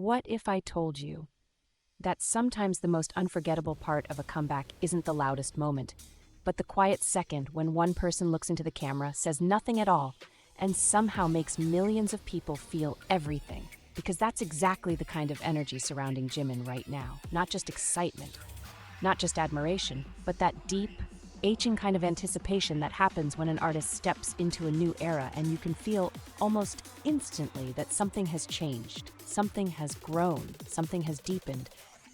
what if I told you that sometimes the most unforgettable part of a comeback isn't the loudest moment, but the quiet second when one person looks into the camera, says nothing at all, and somehow makes millions of people feel everything? Because that's exactly the kind of energy surrounding Jimin right now. Not just excitement, not just admiration, but that deep, aching kind of anticipation that happens when an artist steps into a new era and you can feel almost instantly that something has changed, something has grown, something has deepened.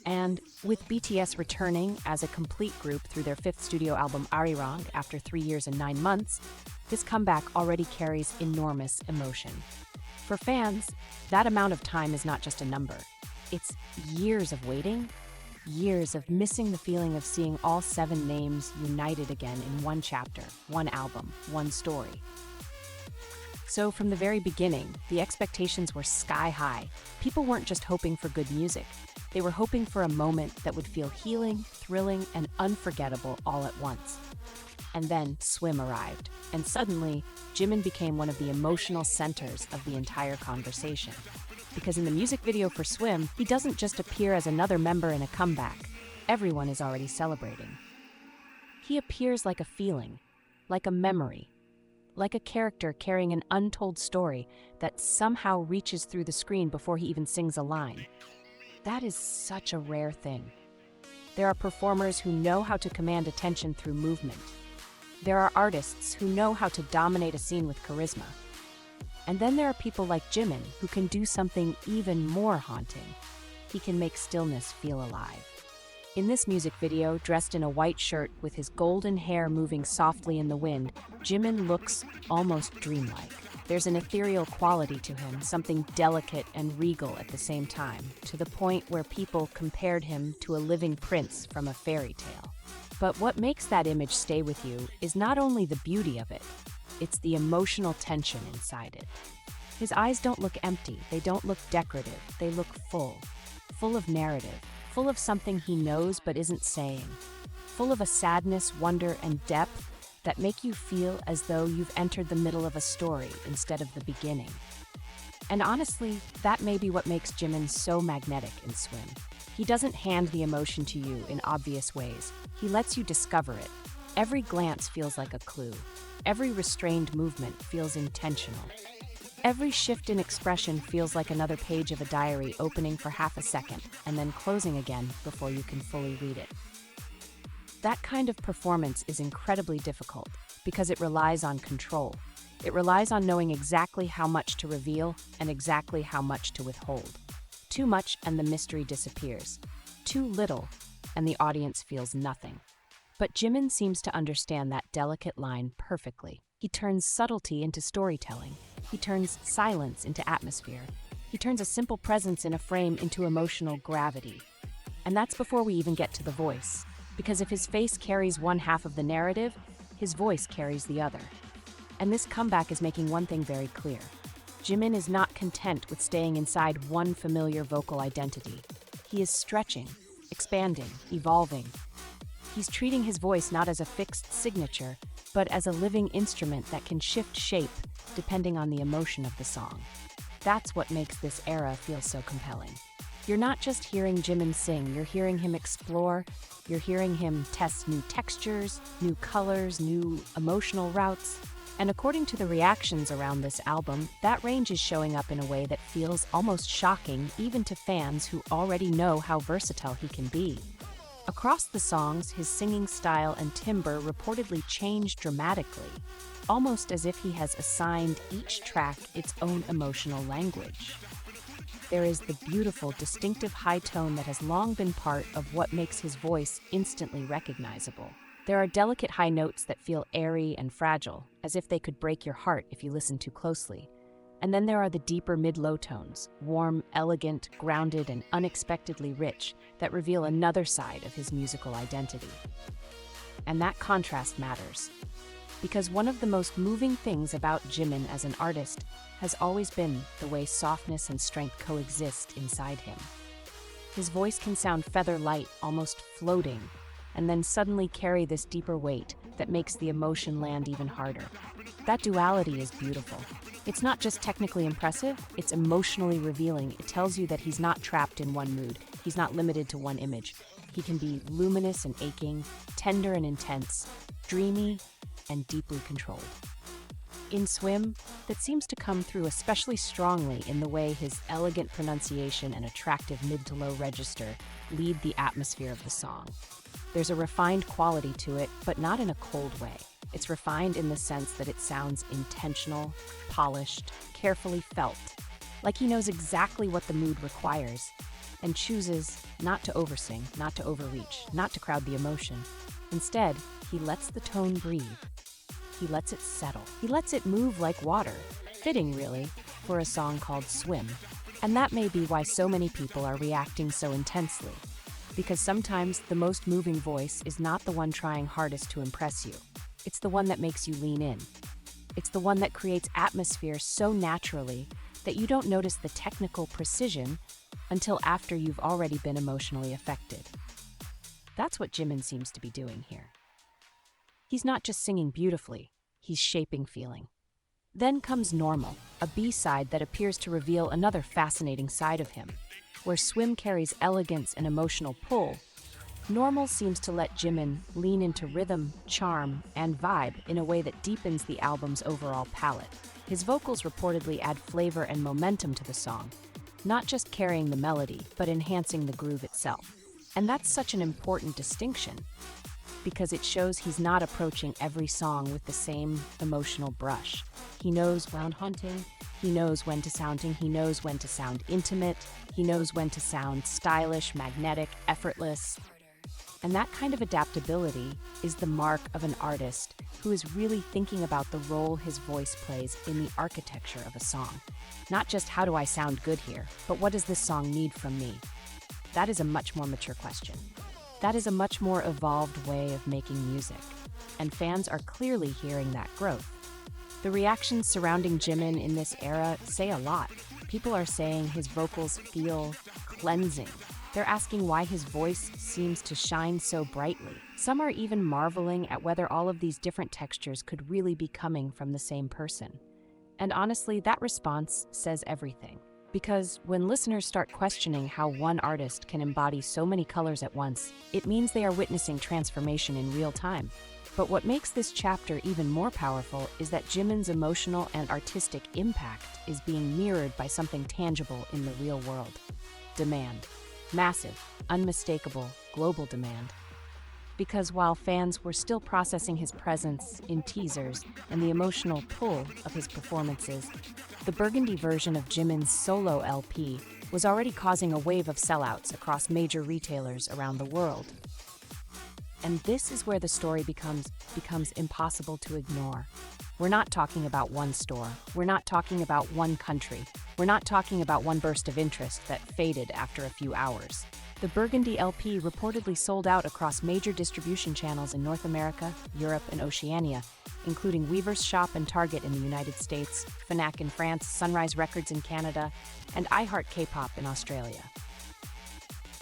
And with BTS returning as a complete group through their fifth studio album ARIRANG after 3 years and 9 months, this comeback already carries enormous emotion. For fans, that amount of time is not just a number. It's years of waiting, years of missing the feeling of seeing all 7 names united again in one chapter, one album, one story. So from the very beginning, the expectations were sky high. People weren't just hoping for good music. They were hoping for a moment that would feel healing, thrilling, and unforgettable all at once. And then SWIM arrived, and suddenly, Jimin became one of the emotional centers of the entire conversation. Because in the music video for SWIM, he doesn't just appear as another member in a comeback. Everyone is already celebrating. He appears like a feeling, like a memory, like a character carrying an untold story that somehow reaches through the screen before he even sings a line. That is such a rare thing. There are performers who know how to command attention through movement. There are artists who know how to dominate a scene with charisma. And then there are people like Jimin who can do something even more haunting. He can make stillness feel alive. In this music video, dressed in a white shirt with his golden hair moving softly in the wind, Jimin looks almost dreamlike. There's an ethereal quality to him, something delicate and regal at the same time, to the point where people compared him to a living prince from a fairy tale. But what makes that image stay with you is not only the beauty of it, it's the emotional tension inside it. His eyes don't look empty, they don't look decorative, they look full of narrative, full of something he knows but isn't saying, full of a sadness, wonder, and depth that make you feel as though you've entered the middle of a story instead of the beginning. And honestly, that may be what makes Jimin so magnetic in SWIM. He doesn't hand the emotion to you in obvious ways. He lets you discover it. Every glance feels like a clue. Every restrained movement feels intentional. Every shift in expression feels like another page of a diary opening for half a second and then closing again before you can fully read it. That kind of performance is incredibly difficult because it relies on control. It relies on knowing exactly how much to reveal and exactly how much to withhold. Too much and the mystery disappears. Too little and the audience feels nothing. But Jimin seems to understand that delicate line perfectly. He turns subtlety into storytelling. He turns silence into atmosphere. He turns a simple presence in a frame into emotional gravity. And that's before we even get to the voice. Because if his face carries one half of the narrative, his voice carries the other. And this comeback is making one thing very clear. Jimin is not content with staying inside one familiar vocal identity. He is stretching, expanding, evolving. He's treating his voice not as a fixed signature, but as a living instrument that can shift shape depending on the emotion of the song. That's what makes this era feel so compelling. You're not just hearing Jimin sing, you're hearing him explore, you're hearing him test new textures, new colors, new emotional routes. And according to the reactions around this album, that range is showing up in a way that feels almost shocking even to fans who already know how versatile he can be. Across the songs, his singing style and timbre reportedly change dramatically, almost as if he has assigned each track its own emotional language. There is the beautiful, distinctive high tone that has long been part of what makes his voice instantly recognizable. There are delicate high notes that feel airy and fragile, as if they could break your heart if you listen too closely. And then there are the deeper mid-low tones, warm, elegant, grounded, and unexpectedly rich, that reveal another side of his musical identity. And that contrast matters, because one of the most moving things about Jimin as an artist has always been the way softness and strength coexist inside him. His voice can sound feather light, almost floating, and then suddenly carry this deeper weight that makes the emotion land even harder. That duality is beautiful. It's not just technically impressive, it's emotionally revealing. It tells you that he's not trapped in one mood. He's not limited to one image. He can be luminous and aching, tender and intense, dreamy and deeply controlled. In Swim, that seems to come through especially strongly in the way his elegant pronunciation and attractive mid to low register lead the atmosphere of the song. There's a refined quality to it, but not in a cold way. It's refined in the sense that it sounds intentional, polished, carefully felt, like he knows exactly what the mood requires, and chooses not to oversing, not to overreach, not to crowd the emotion. Instead, he lets the tone breathe. He lets it settle. He lets it move like water, fitting really, for a song called Swim. And that may be why so many people are reacting so intensely. Because sometimes the most moving voice is not the one trying hardest to impress you. It's the one that makes you lean in. It's the one that creates atmosphere so naturally that you don't notice the technical precision until after you've already been emotionally affected. That's what Jimin seems to be doing here. He's not just singing beautifully, he's shaping feeling. Then comes Normal, a B-side that appears to reveal another fascinating side of him. Where Swim carries elegance and emotional pull, Normal seems to let Jimin lean into rhythm, charm, and vibe in a way that deepens the album's overall palette. His vocals reportedly add flavor and momentum to the song, not just carrying the melody, but enhancing the groove itself. And that's such an important distinction, because it shows he's not approaching every song with the same emotional brush. He knows when haunting, he knows when to sounding, he knows when to sound intimate, he knows when to sound stylish, magnetic, effortless. And that kind of adaptability is the mark of an artist who is really thinking about the role his voice plays in the architecture of a song. Not just how do I sound good here, but what does this song need from me? That is a much more mature question. That is a much more evolved way of making music, and fans are clearly hearing that growth. The reactions surrounding Jimin in this era say a lot. People are saying his vocals feel cleansing. They're asking why his voice seems to shine so brightly. Some are even marveling at whether all of these different textures could really be coming from the same person. And honestly, that response says everything. Because when listeners start questioning how one artist can embody so many colors at once, it means they are witnessing transformation in real time. But what makes this chapter even more powerful is that Jimin's emotional and artistic impact is being mirrored by something tangible in the real world. Demand. Massive, unmistakable, global demand. Because while fans were still processing his presence in teasers and the emotional pull of his performances, the Burgundy version of Jimin's solo LP was already causing a wave of sellouts across major retailers around the world. And this is where the story becomes impossible to ignore. We're not talking about one store. We're not talking about one country. We're not talking about one burst of interest that faded after a few hours. The Burgundy LP reportedly sold out across major distribution channels in North America, Europe, and Oceania, including Weaver's Shop and Target in the United States, Fnac in France, Sunrise Records in Canada, and iHeart K-pop in Australia.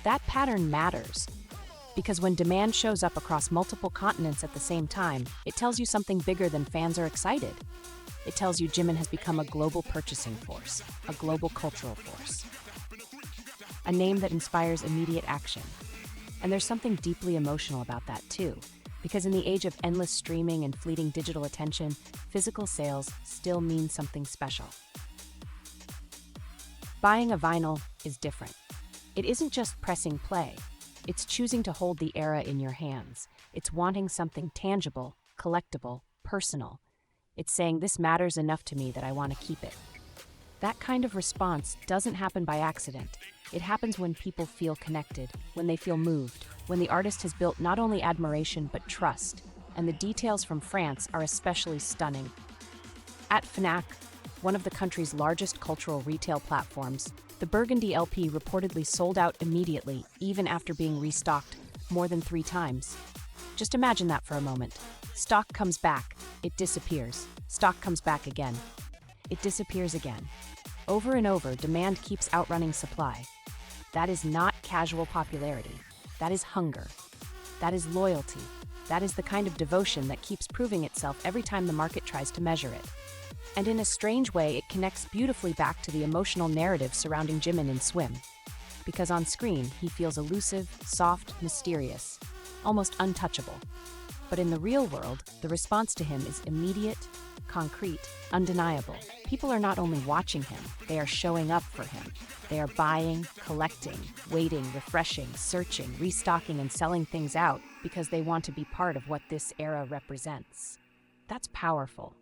That pattern matters, because when demand shows up across multiple continents at the same time, it tells you something bigger than fans are excited. It tells you Jimin has become a global purchasing force, a global cultural force. A name that inspires immediate action. And there's something deeply emotional about that too, because in the age of endless streaming and fleeting digital attention, physical sales still mean something special. Buying a vinyl is different. It isn't just pressing play. It's choosing to hold the era in your hands. It's wanting something tangible, collectible, personal. It's saying this matters enough to me that I want to keep it. That kind of response doesn't happen by accident. It happens when people feel connected, when they feel moved, when the artist has built not only admiration but trust, and the details from France are especially stunning. At Fnac, one of the country's largest cultural retail platforms, the Burgundy LP reportedly sold out immediately, even after being restocked more than 3 times. Just imagine that for a moment. Stock comes back, it disappears. Stock comes back again. It disappears again. Over and over, demand keeps outrunning supply. That is not casual popularity. That is hunger. That is loyalty. That is the kind of devotion that keeps proving itself every time the market tries to measure it. And in a strange way, it connects beautifully back to the emotional narrative surrounding Jimin in Swim. Because on screen, he feels elusive, soft, mysterious, almost untouchable. But in the real world, the response to him is immediate, concrete, undeniable. People are not only watching him, they are showing up for him. They are buying, collecting, waiting, refreshing, searching, restocking, and selling things out because they want to be part of what this era represents. That's powerful.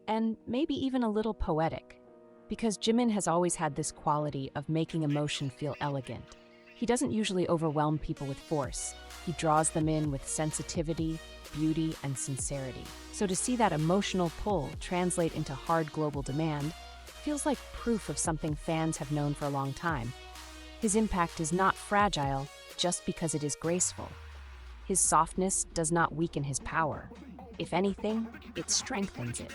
And maybe even a little poetic, because Jimin has always had this quality of making emotion feel elegant. He doesn't usually overwhelm people with force. He draws them in with sensitivity, beauty, and sincerity. So to see that emotional pull translate into hard global demand feels like proof of something fans have known for a long time. His impact is not fragile just because it is graceful. His softness does not weaken his power. If anything, it strengthens it.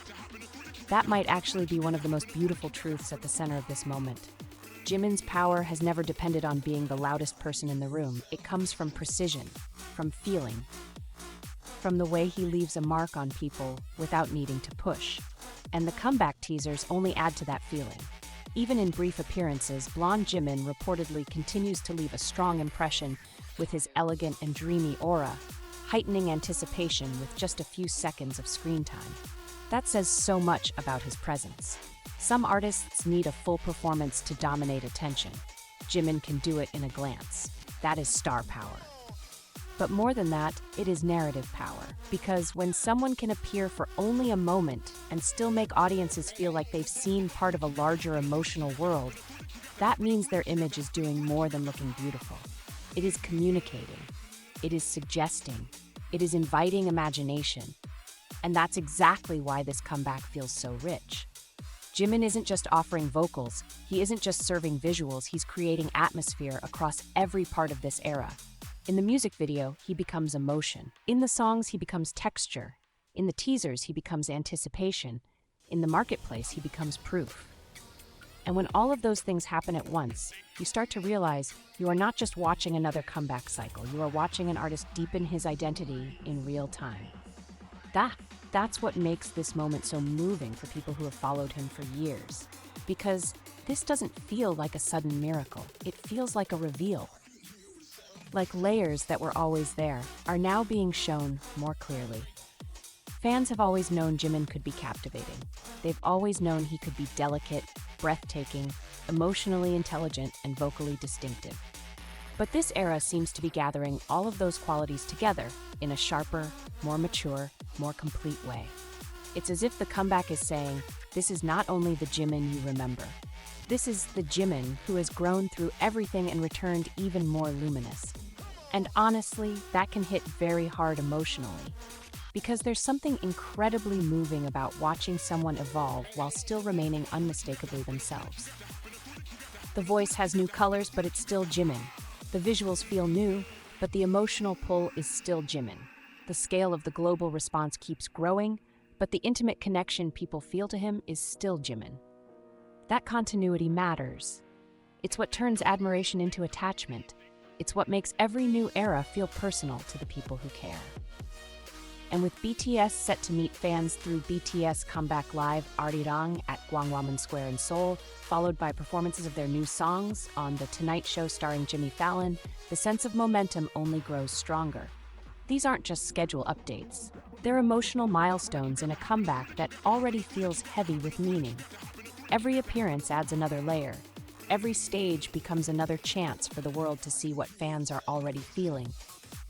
That might actually be one of the most beautiful truths at the center of this moment. Jimin's power has never depended on being the loudest person in the room. It comes from precision, from feeling, from the way he leaves a mark on people without needing to push. And the comeback teasers only add to that feeling. Even in brief appearances, blonde Jimin reportedly continues to leave a strong impression with his elegant and dreamy aura, heightening anticipation with just a few seconds of screen time. That says so much about his presence. Some artists need a full performance to dominate attention. Jimin can do it in a glance. That is star power. But more than that, it is narrative power. Because when someone can appear for only a moment and still make audiences feel like they've seen part of a larger emotional world, that means their image is doing more than looking beautiful. It is communicating. It is suggesting. It is inviting imagination. And that's exactly why this comeback feels so rich. Jimin isn't just offering vocals, he isn't just serving visuals, he's creating atmosphere across every part of this era. In the music video, he becomes emotion. In the songs, he becomes texture. In the teasers, he becomes anticipation. In the marketplace, he becomes proof. And when all of those things happen at once, you start to realize you are not just watching another comeback cycle, you are watching an artist deepen his identity in real time. That's what makes this moment so moving for people who have followed him for years. Because this doesn't feel like a sudden miracle. It feels like a reveal. Like layers that were always there are now being shown more clearly. Fans have always known Jimin could be captivating. They've always known he could be delicate, breathtaking, emotionally intelligent, and vocally distinctive. But this era seems to be gathering all of those qualities together in a sharper, more mature, more complete way. It's as if the comeback is saying, this is not only the Jimin you remember. This is the Jimin who has grown through everything and returned even more luminous. And honestly, that can hit very hard emotionally. Because there's something incredibly moving about watching someone evolve while still remaining unmistakably themselves. The voice has new colors, but it's still Jimin. The visuals feel new, but the emotional pull is still Jimin. The scale of the global response keeps growing, but the intimate connection people feel to him is still Jimin. That continuity matters. It's what turns admiration into attachment. It's what makes every new era feel personal to the people who care. And with BTS set to meet fans through BTS Comeback Live ARIRANG at Gwanghwamun Square in Seoul, followed by performances of their new songs on The Tonight Show starring Jimmy Fallon, the sense of momentum only grows stronger. These aren't just schedule updates. They're emotional milestones in a comeback that already feels heavy with meaning. Every appearance adds another layer. Every stage becomes another chance for the world to see what fans are already feeling.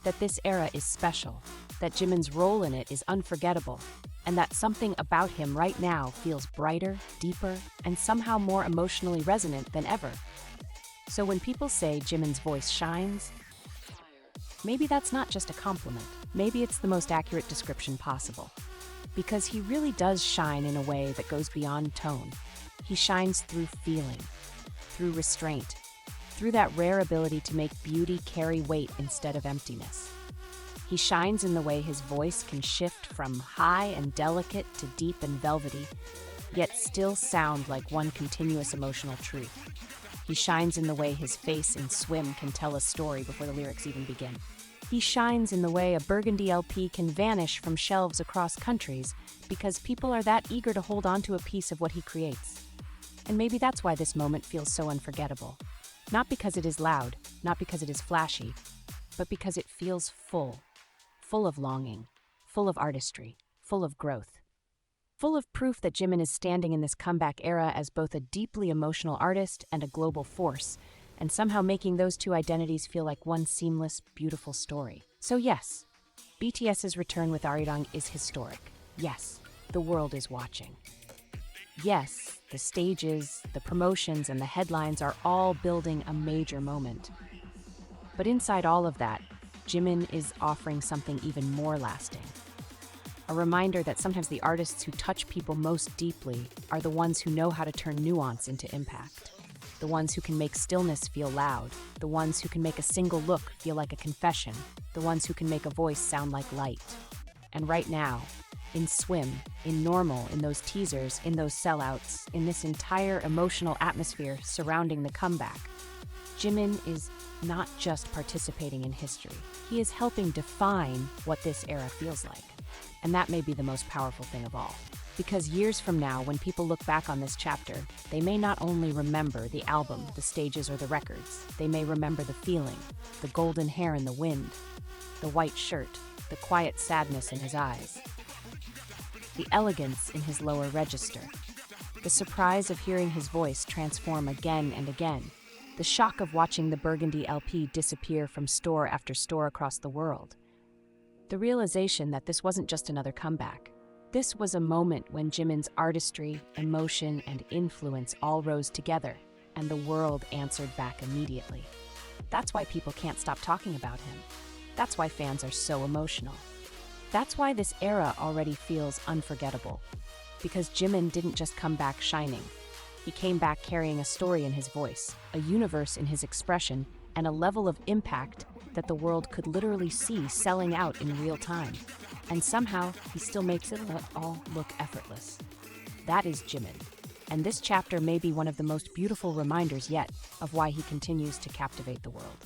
That this era is special, that Jimin's role in it is unforgettable, and that something about him right now feels brighter, deeper, and somehow more emotionally resonant than ever. So when people say Jimin's voice shines, maybe that's not just a compliment. Maybe it's the most accurate description possible. Because he really does shine in a way that goes beyond tone. He shines through feeling, through restraint, through that rare ability to make beauty carry weight instead of emptiness. He shines in the way his voice can shift from high and delicate to deep and velvety, yet still sound like one continuous emotional truth. He shines in the way his face in Swim can tell a story before the lyrics even begin. He shines in the way a Burgundy LP can vanish from shelves across countries because people are that eager to hold on to a piece of what he creates. And maybe that's why this moment feels so unforgettable. Not because it is loud, not because it is flashy, but because it feels full. Full of longing, full of artistry, full of growth. Full of proof that Jimin is standing in this comeback era as both a deeply emotional artist and a global force, and somehow making those two identities feel like one seamless, beautiful story. So yes, BTS's return with ARIRANG is historic. Yes, the world is watching. Yes, the stages, the promotions, and the headlines are all building a major moment. But inside all of that, Jimin is offering something even more lasting. A reminder that sometimes the artists who touch people most deeply are the ones who know how to turn nuance into impact. The ones who can make stillness feel loud, the ones who can make a single look feel like a confession, the ones who can make a voice sound like light. And right now, in SWIM, in Normal, in those teasers, in those sellouts, in this entire emotional atmosphere surrounding the comeback, Jimin is not just participating in history, he is helping define what this era feels like. And that may be the most powerful thing of all. Because years from now, when people look back on this chapter, they may not only remember the album, the stages, or the records. They may remember the feeling, the golden hair in the wind, the white shirt, the quiet sadness in his eyes, the elegance in his lower register, the surprise of hearing his voice transform again and again, the shock of watching the Burgundy LP disappear from store after store across the world, the realization that this wasn't just another comeback. This was a moment when Jimin's artistry, emotion, and influence all rose together, and the world answered back immediately. That's why people can't stop talking about him. That's why fans are so emotional. That's why this era already feels unforgettable. Because Jimin didn't just come back shining. He came back carrying a story in his voice, a universe in his expression, and a level of impact that the world could literally see selling out in real time. And somehow, he still makes it all look effortless. That is Jimin. And this chapter may be one of the most beautiful reminders yet of why he continues to captivate the world.